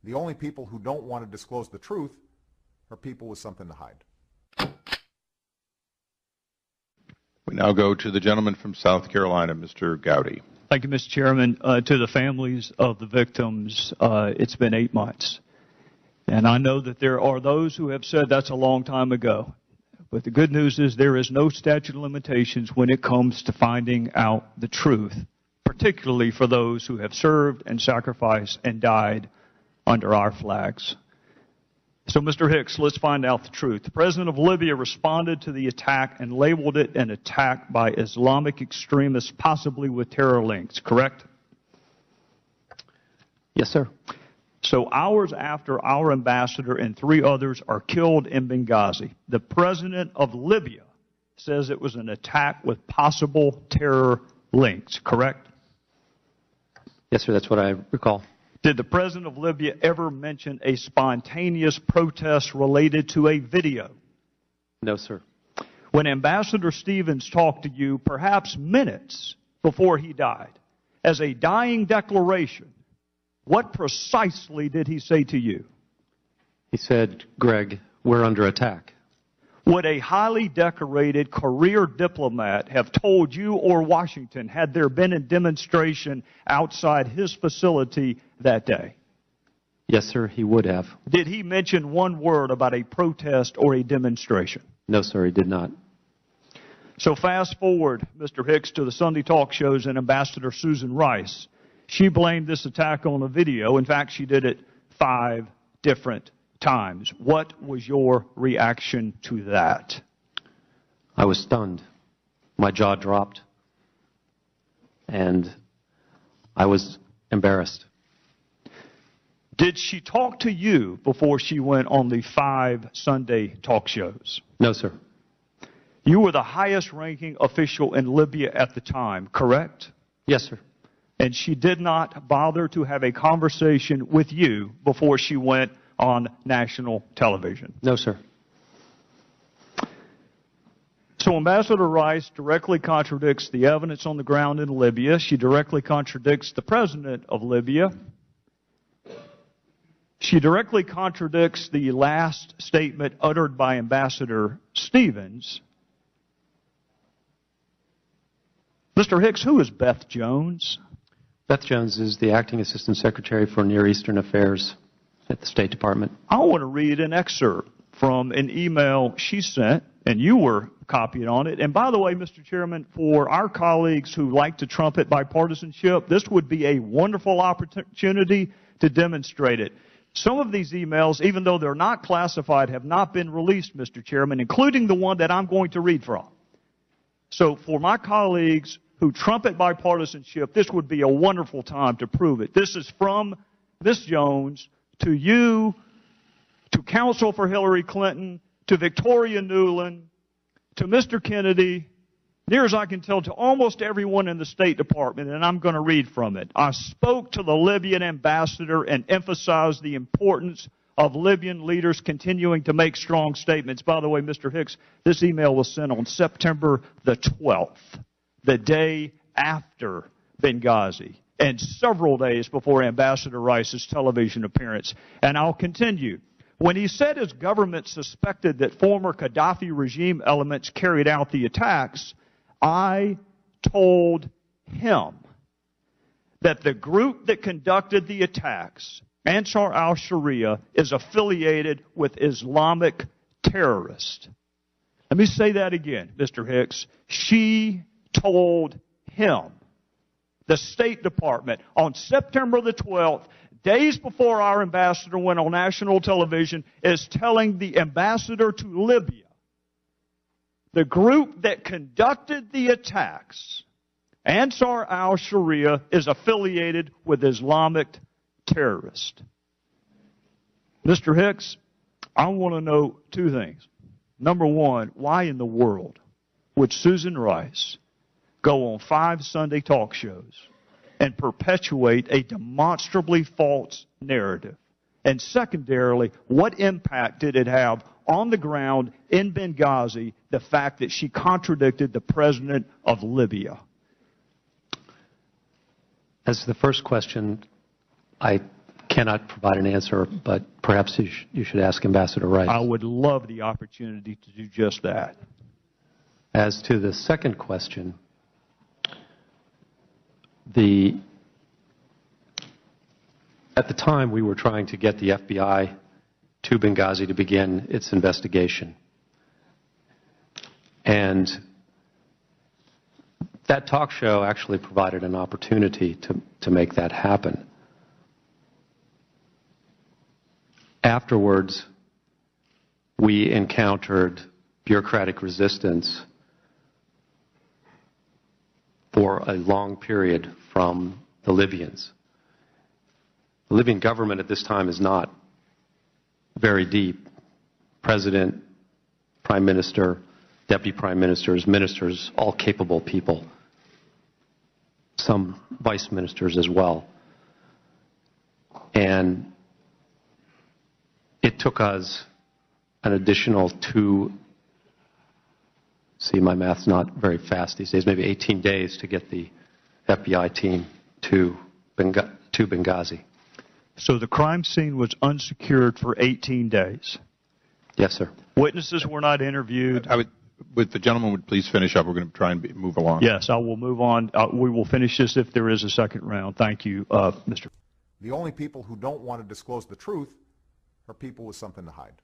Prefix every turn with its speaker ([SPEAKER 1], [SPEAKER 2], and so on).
[SPEAKER 1] The only people who don't want to disclose the truth are people with something to hide.
[SPEAKER 2] We now go to the gentleman from South Carolina, Mr. Gowdy.
[SPEAKER 3] Thank you, Mr. Chairman. To the families of the victims, it's been 8 months. And I know that there are those who have said that's a long time ago. But the good news is there is no statute of limitations when it comes to finding out the truth, particularly for those who have served and sacrificed and died under our flags. So, Mr. Hicks, let's find out the truth. The president of Libya responded to the attack and labeled it an attack by Islamic extremists, possibly with terror links, correct?
[SPEAKER 4] Yes, sir.
[SPEAKER 3] So hours after our ambassador and 3 others are killed in Benghazi, the president of Libya says it was an attack with possible terror links, correct?
[SPEAKER 4] Yes, sir, that's what I recall.
[SPEAKER 3] Did the president of Libya ever mention a spontaneous protest related to a video?
[SPEAKER 4] No, sir.
[SPEAKER 3] When Ambassador Stevens talked to you, perhaps minutes before he died, as a dying declaration, what precisely did he say to you?
[SPEAKER 4] He said, Greg, we're under attack.
[SPEAKER 3] Would a highly decorated career diplomat have told you or Washington had there been a demonstration outside his facility that day?
[SPEAKER 4] Yes, sir, he would have.
[SPEAKER 3] Did he mention one word about a protest or a demonstration?
[SPEAKER 4] No, sir, he did not.
[SPEAKER 3] So fast forward, Mr. Hicks, to the Sunday talk shows and Ambassador Susan Rice. She blamed this attack on a video. In fact, she did it 5 different times. What was your reaction to that?
[SPEAKER 4] I was stunned. My jaw dropped. And I was embarrassed.
[SPEAKER 3] Did she talk to you before she went on the 5 Sunday talk shows?
[SPEAKER 4] No, sir.
[SPEAKER 3] You were the highest ranking official in Libya at the time, correct?
[SPEAKER 4] Yes, sir.
[SPEAKER 3] And she did not bother to have a conversation with you before she went on national television?
[SPEAKER 4] No, sir.
[SPEAKER 3] So Ambassador Rice directly contradicts the evidence on the ground in Libya. She directly contradicts the president of Libya. She directly contradicts the last statement uttered by Ambassador Stevens. Mr. Hicks, who is Beth Jones?
[SPEAKER 4] Beth Jones is the acting assistant secretary for Near Eastern Affairs at the State Department.
[SPEAKER 3] I want to read an excerpt from an email she sent, and you were copied on it. And by the way, Mr. Chairman, for our colleagues who like to trumpet bipartisanship, this would be a wonderful opportunity to demonstrate it. Some of these emails, even though they're not classified, have not been released, Mr. Chairman, including the one that I'm going to read from. So for my colleagues who trumpet bipartisanship, this would be a wonderful time to prove it. This is from Ms. Jones to you, to counsel for Hillary Clinton, to Victoria Nuland, to Mr. Kennedy, near as I can tell, to almost everyone in the State Department, and I'm going to read from it. I spoke to the Libyan ambassador and emphasized the importance of Libyan leaders continuing to make strong statements. By the way, Mr. Hicks, this email was sent on September the 12th, the day after Benghazi, and several days before Ambassador Rice's television appearance. And I'll continue. When he said his government suspected that former Gaddafi regime elements carried out the attacks, I told him that the group that conducted the attacks, Ansar al-Sharia, is affiliated with Islamic terrorists. Let me say that again, Mr. Hicks. She told him, the State Department, on September the 12th, days before our ambassador went on national television, is telling the ambassador to Libya, the group that conducted the attacks, Ansar al-Sharia, is affiliated with Islamic terrorists. Mr. Hicks, I want to know 2 things. Number one, why in the world would Susan Rice go on 5 Sunday talk shows and perpetuate a demonstrably false narrative? And secondarily, what impact did it have on the ground in Benghazi, the fact that she contradicted the president of Libya?
[SPEAKER 4] As to the first question, I cannot provide an answer, but perhaps you should ask Ambassador Rice.
[SPEAKER 3] I would love the opportunity to do just that.
[SPEAKER 4] As to the second question, at the time we were trying to get the FBI to Benghazi to begin its investigation. And that talk show actually provided an opportunity to make that happen. Afterwards, we encountered bureaucratic resistance for a long period from the Libyans. The Libyan government at this time is not very deep. President, Prime Minister, Deputy Prime Ministers, ministers, all capable people. Some vice ministers as well. And it took us an additional my math's not very fast these days, maybe 18 days to get the FBI team to Benghazi.
[SPEAKER 3] So the crime scene was unsecured for 18 days.
[SPEAKER 4] Yes, sir.
[SPEAKER 3] Witnesses were not interviewed.
[SPEAKER 2] If the gentleman would please finish up, we're going to try and move along.
[SPEAKER 3] Yes, I will move on. We will finish this if there is a second round. Thank you, Mr.
[SPEAKER 1] The only people who don't want to disclose the truth are people with something to hide.